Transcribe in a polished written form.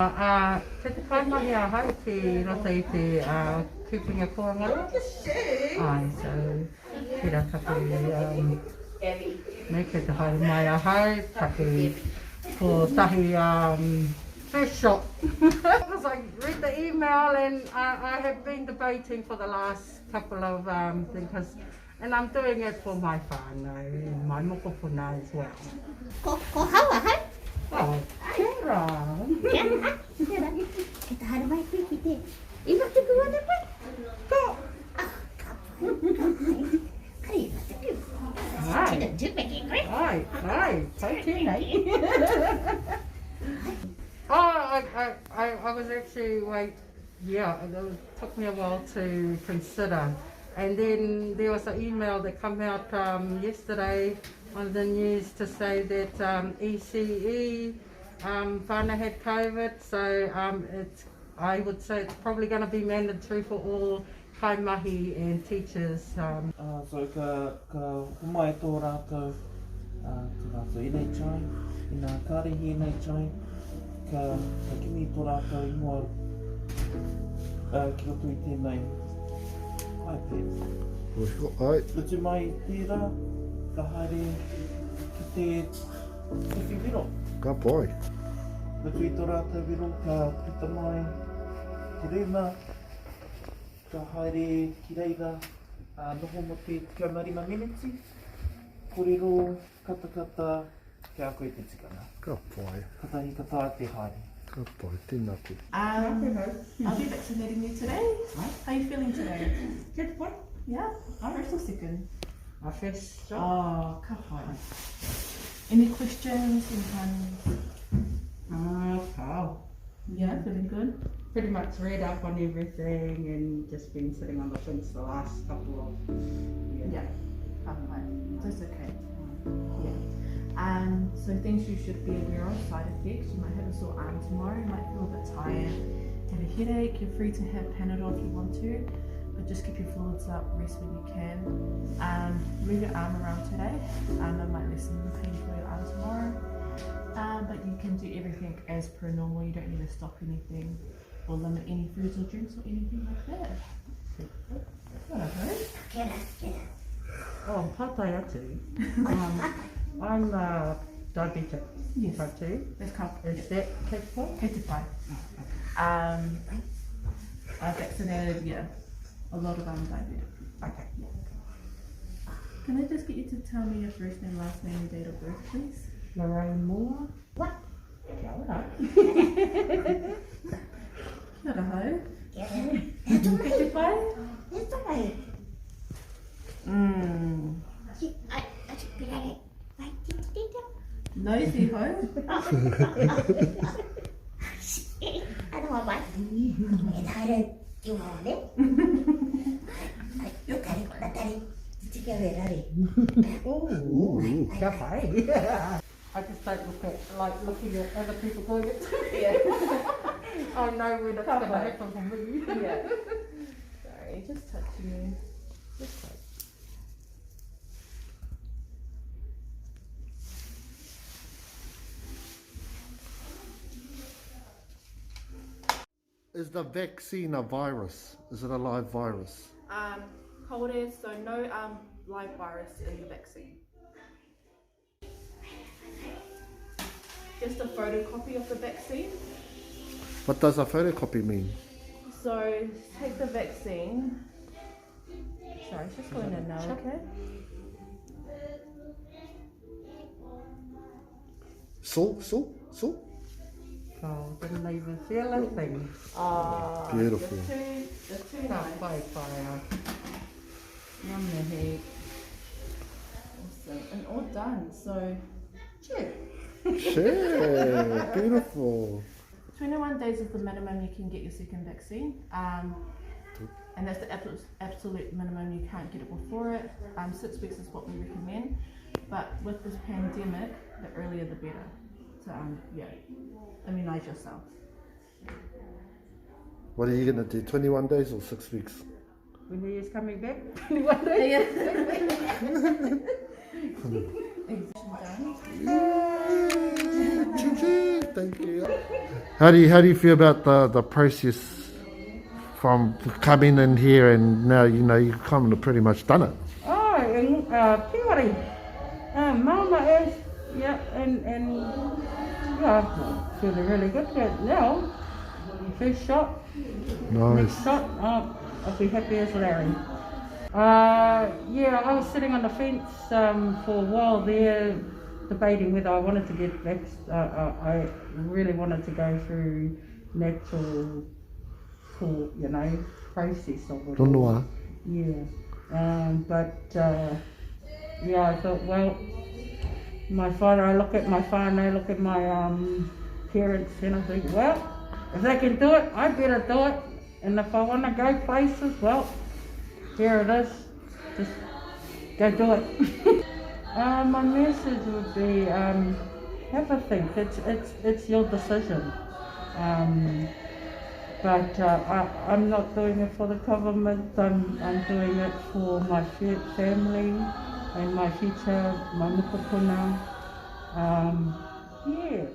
Te te kaimahi a hai ki rata i te kupunga koangara. Ai, so pira taku me ke te haere mai a hai, taku ko tahi fish shop. Because I read the email and I have been debating for the last couple of things, and I'm doing it for my whānau and my mokopuna as well. Ko hawa hai? Oh, kia ora. Kia ora. Ke te haere mai koe ki te iwa tuku ane koe? Ko. Ka pai. Iwa tuku. Ai. Tina tūpeke koe. Ai, tau tēnei. I was actually it took me a while to consider. And then there was an email that came out yesterday on the news to say that ECE whānau had COVID, so I would say it's probably going to be mandatory for all kaimahi and teachers. So ka humai tō rātou, tō rātou i nei chai, i nā kārehi i nei chai, ka kimi tō rātou i mua ki roto i tēnei iPad. Ai. Utu mai i tērā, ka haere ki te whiro. Ka pai. Utu i tō rātou wiro, ka pita mai te rūma, ka haere ki reira noho mo te 25 miniti. Kōrero, kata, kia koe te tikana. Ka pai. Katahi kata te haere. Ka pai, tēnā te. I'll be vaccinating you today. How are you feeling today? Good point. Yeah? First or second? My first job. Oh, ka pai. Any questions? Cow. Yeah, feeling good? Pretty much read up on everything and just been sitting on the fence the last couple of years. Yeah. Ka pai. That's okay. Yeah. So things you should be aware of, side effects. You might have a sore arm tomorrow, you might feel a bit tired, have a headache. You're free to have Panadol if you want to, but just keep your fluids up, rest when you can. Move your arm around today. It might lessen the pain for your arm tomorrow. But you can do everything as per normal. You don't need to stop anything or limit any foods or drinks or anything like that. Kia ora. Oh, patai atu. I'm diabetic. Yes. Type 2. That's comfortable. Is that capable? 55. I've vaccinated, a lot of diabetic. Okay. Can I just get you to tell me your first name, last name, and date of birth, please? Lorraine Moore. What? Kia ora. Kia ora hau. Kia ora. 55? E tokai. Ai, pirare. Vai, tita. Nosy hau. Ano ba ba? E haere ki ua ne? Ai, katari. Tika verare. Ooh, kia pai. I just don't looking at other people doing it. Yeah. I know when it's going to happen for me. Yeah. Sorry, just touching you. Just touch. Is the vaccine a virus? Is it a live virus? Cold air, so no live virus in the vaccine. Just a photocopy of the vaccine. What does a photocopy mean? So take the vaccine. Sorry, it's just going in now, okay? Salt? Oh, didn't even feel a thing. Beautiful. The two Kia knives. pai. Yum the heck. Awesome. And all done. So, cheers. Share. Beautiful. 21 days is the minimum you can get your second vaccine. And that's the absolute minimum. You can't get it before it. 6 weeks is what we recommend. But with this pandemic, the earlier the better. To immunize yourself. What are you going to do? 21 days or 6 weeks? When he is coming back, 21 days. Exam done. Choo-choo. Thank you. How do you feel about the process from coming in here and now you've come and pretty much done it? Oh, Kiwari. Mama is, yeah, and yeah, I'm feeling really good right now. First shot, next Nice. shot, I'll be happy as Larry. Yeah, I was sitting on the fence for a while there, debating whether I wanted to get vaccinated. I really wanted to go through natural, process of it. Ronua. Yeah, but yeah, I thought, well, I look at my whānau, look at my parents, and I think, well, if they can do it, I better do it. And if I want to go places, well, here it is. Just go do it. My message would be, have a think. It's your decision. But I'm not doing it for the government. I'm doing it for my family and my future, my mukapuna. Yeah.